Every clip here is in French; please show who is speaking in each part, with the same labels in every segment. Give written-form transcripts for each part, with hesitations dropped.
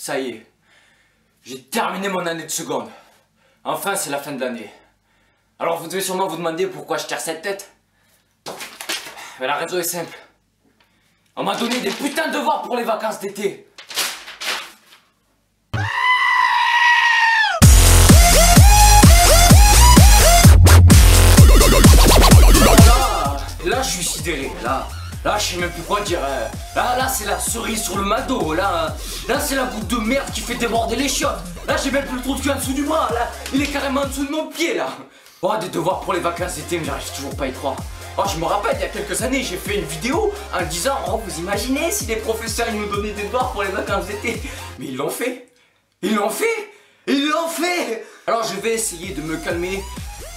Speaker 1: ça y est. J'ai terminé mon année de seconde. Enfin, c'est la fin de l'année. Alors vous devez sûrement vous demander pourquoi je tire cette tête. Mais la raison est simple. On m'a donné des putains de devoirs pour les vacances d'été. Là, je suis sidéré. Là, je sais même plus quoi dire. Là, c'est la cerise sur le McDo. Là, c'est la goutte de merde qui fait déborder les chiottes. Là, j'ai même plus le trou de cul en dessous du bras. Là, il est carrément en dessous de mon pied. Là. Oh, des devoirs pour les vacances d'été, mais j'arrive toujours pas à y croire. Oh, je me rappelle, il y a quelques années, j'ai fait une vidéo en disant, oh, vous imaginez si les professeurs ils nous donnaient des devoirs pour les vacances d'été. Mais ils l'ont fait. Ils l'ont fait. Ils l'ont fait. Alors, je vais essayer de me calmer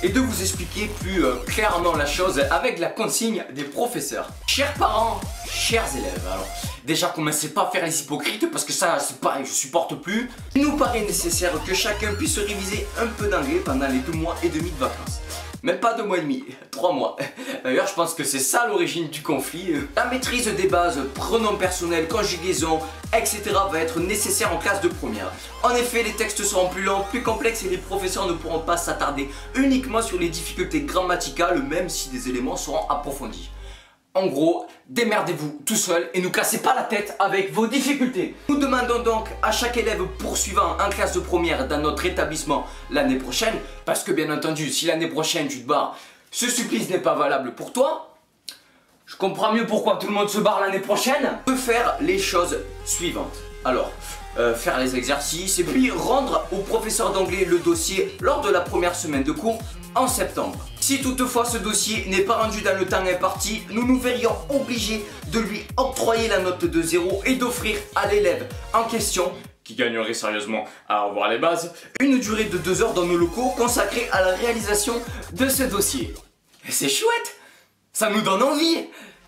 Speaker 1: et de vous expliquer plus clairement la chose avec la consigne des professeurs. Chers parents, chers élèves, alors déjà commencez pas à faire les hypocrites parce que ça c'est pareil, je supporte plus. Il nous paraît nécessaire que chacun puisse réviser un peu d'anglais pendant les 2 mois et demi de vacances. Même pas 2 mois et demi, 3 mois. D'ailleurs, je pense que c'est ça l'origine du conflit. La maîtrise des bases, pronoms personnels, conjugaison, etc. va être nécessaire en classe de première. En effet, les textes seront plus longs, plus complexes et les professeurs ne pourront pas s'attarder uniquement sur les difficultés grammaticales, même si des éléments seront approfondis. En gros, démerdez-vous tout seul et ne cassez pas la tête avec vos difficultés. Nous demandons donc à chaque élève poursuivant en classe de première dans notre établissement l'année prochaine, parce que bien entendu, si l'année prochaine tu te barres, ce supplice n'est pas valable pour toi, je comprends mieux pourquoi tout le monde se barre l'année prochaine, de faire les choses suivantes. Alors, faire les exercices et puis rendre au professeur d'anglais le dossier lors de la première semaine de cours en septembre. Si toutefois ce dossier n'est pas rendu dans le temps imparti, nous nous verrions obligés de lui octroyer la note de 0 et d'offrir à l'élève en question, qui gagnerait sérieusement à avoir les bases, une durée de 2 heures dans nos locaux consacrée à la réalisation de ce dossier. Et c'est chouette, ça nous donne envie.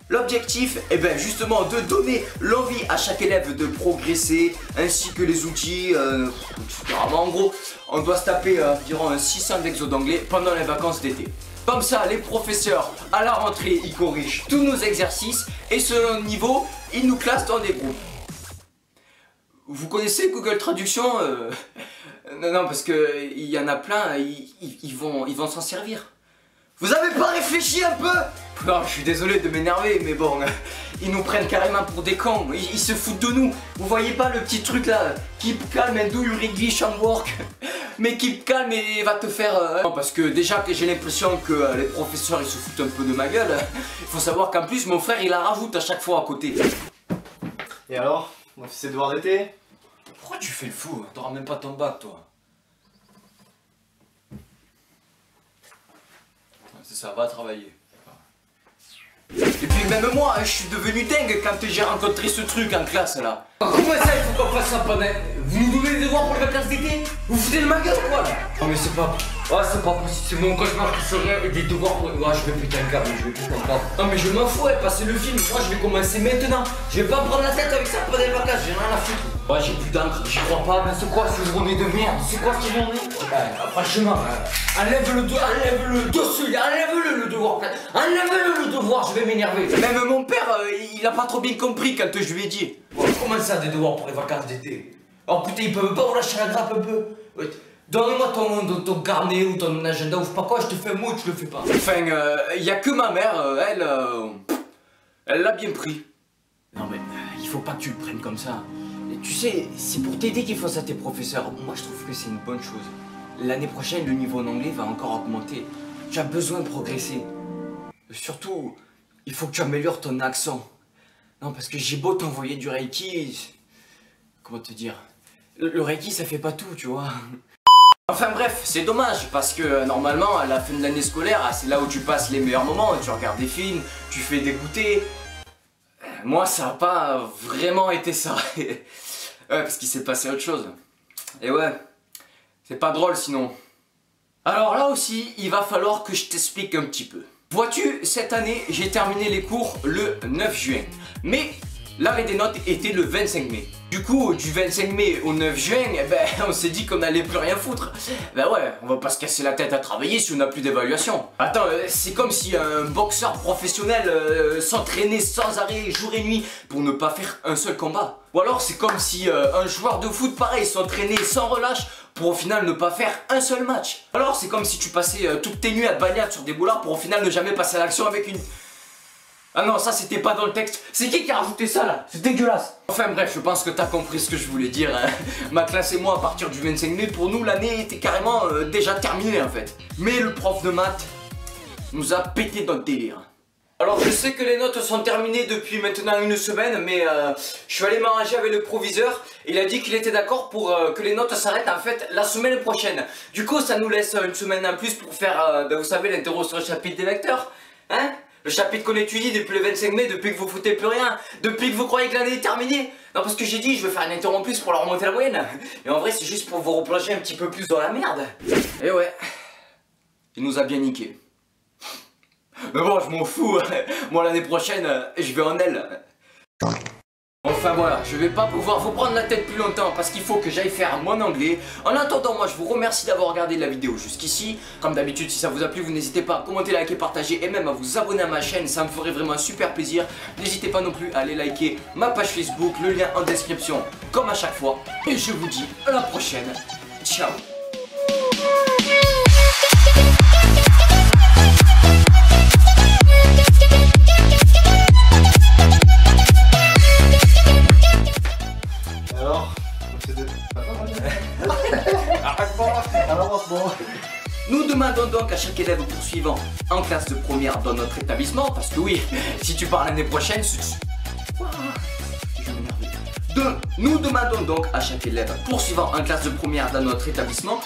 Speaker 1: L'objectif est bien justement de donner l'envie à chaque élève de progresser, ainsi que les outils, etc. En gros, on doit se taper environ 600 d'exos d'anglais pendant les vacances d'été. Comme ça, les professeurs, à la rentrée, ils corrigent tous nos exercices et selon le niveau, ils nous classent dans des groupes. Vous connaissez Google Traduction Non, parce que il y en a plein, ils vont s'en servir. Vous avez pas réfléchi un peu? Non, je suis désolé de m'énerver, mais bon, ils nous prennent carrément pour des cons, ils se foutent de nous. Vous voyez pas le petit truc là, keep calm and do your English homework. Mais keep calm et va te faire... Non, parce que déjà que j'ai l'impression que les professeurs ils se foutent un peu de ma gueule, il faut savoir qu'en plus mon frère il la rajoute à chaque fois à côté.
Speaker 2: Et alors, on a fait ses devoirs d'été?
Speaker 1: Pourquoi tu fais le fou? T'auras même pas ton bac toi. C'est ça, va travailler. Et puis même moi, je suis devenu dingue quand j'ai rencontré ce truc en classe là. Comment ça, il faut qu'on fasse ça pendant... Vous nous donnez des devoirs pour les vacances d'été? Vous foutez de ma gueule quoi là? Non mais c'est pas... Oh c'est pas possible, c'est mon cauchemar qui serait des devoirs pour... Oh je vais péter un câble, je vais péter un câble. Non mais je m'en fous, passer le film, moi je vais commencer maintenant. Je vais pas me prendre la tête avec ça pendant les vacances, j'ai rien à foutre. Ouais j'ai plus d'encre, j'y crois pas, mais c'est quoi ces journées de merde? C'est quoi ces journées? Franchement, enlève le dossier, enlève-le le devoir, enlève-le le devoir, je vais m'énerver. Même mon père, il a pas trop bien compris quand je lui ai dit. Comment ça des devoirs pour les vacances d'été? Oh putain, ils peuvent pas vous lâcher la grappe un peu? Donne-moi ton carnet ou ton agenda ou je sais pas quoi, je te fais un mot, tu le fais pas. Enfin, y a que ma mère, elle l'a bien pris. Non mais, il faut pas que tu le prennes comme ça. Et tu sais, c'est pour t'aider qu'ils font ça tes professeurs. Moi je trouve que c'est une bonne chose. L'année prochaine, le niveau en anglais va encore augmenter. Tu as besoin de progresser. Surtout, il faut que tu améliores ton accent. Non, parce que j'ai beau t'envoyer du Reiki... Comment te dire? Le Reiki, ça fait pas tout, tu vois. Enfin bref, c'est dommage, parce que normalement, à la fin de l'année scolaire, c'est là où tu passes les meilleurs moments. Tu regardes des films, tu fais des goûters. Moi, ça n'a pas vraiment été ça. Ouais, parce qu'il s'est passé autre chose. Et ouais, c'est pas drôle sinon. Alors là aussi, il va falloir que je t'explique un petit peu. Vois-tu, cette année, j'ai terminé les cours le 9 juin. Mais l'arrêt des notes était le 25 mai. Du coup, du 25 mai au 9 juin, eh ben, on s'est dit qu'on allait plus rien foutre. Ben ouais, on va pas se casser la tête à travailler si on n'a plus d'évaluation. Attends, c'est comme si un boxeur professionnel s'entraînait sans arrêt jour et nuit pour ne pas faire un seul combat. Ou alors c'est comme si un joueur de foot pareil s'entraînait sans relâche pour au final ne pas faire un seul match. Alors c'est comme si tu passais toutes tes nuits à te bagnoler sur des boulards pour au final ne jamais passer à l'action avec une... Ah non, ça c'était pas dans le texte. C'est qui a rajouté ça là? C'est dégueulasse. Enfin bref, je pense que t'as compris ce que je voulais dire. Hein. Ma classe et moi, à partir du 25 mai, pour nous, l'année était carrément déjà terminée en fait. Mais le prof de maths nous a pété notre délire. Alors je sais que les notes sont terminées depuis maintenant une semaine, mais je suis allé m'arranger avec le proviseur. Il a dit qu'il était d'accord pour que les notes s'arrêtent en fait la semaine prochaine. Du coup, ça nous laisse une semaine en plus pour faire, vous savez, l'interro sur le chapitre des lecteurs. Hein? Le chapitre qu'on étudie depuis le 25 mai, depuis que vous foutez plus rien, depuis que vous croyez que l'année est terminée. Non, parce que j'ai dit, je vais faire un interro en plus pour leur remonter la moyenne. Et en vrai, c'est juste pour vous replonger un petit peu plus dans la merde. Et ouais, il nous a bien niqué. Mais bon, je m'en fous. Moi, l'année prochaine, je vais en L. Enfin voilà, je vais pas pouvoir vous prendre la tête plus longtemps parce qu'il faut que j'aille faire mon anglais. En attendant, moi je vous remercie d'avoir regardé la vidéo jusqu'ici. Comme d'habitude, si ça vous a plu, vous n'hésitez pas à commenter, liker, partager et même à vous abonner à ma chaîne, ça me ferait vraiment un super plaisir. N'hésitez pas non plus à aller liker ma page Facebook, le lien en description comme à chaque fois. Et je vous dis à la prochaine. Ciao. Nous demandons donc à chaque élève poursuivant en classe de première dans notre établissement, parce que oui, si tu pars l'année prochaine, je vais m'énerver. Nous demandons donc à chaque élève poursuivant en classe de première dans notre établissement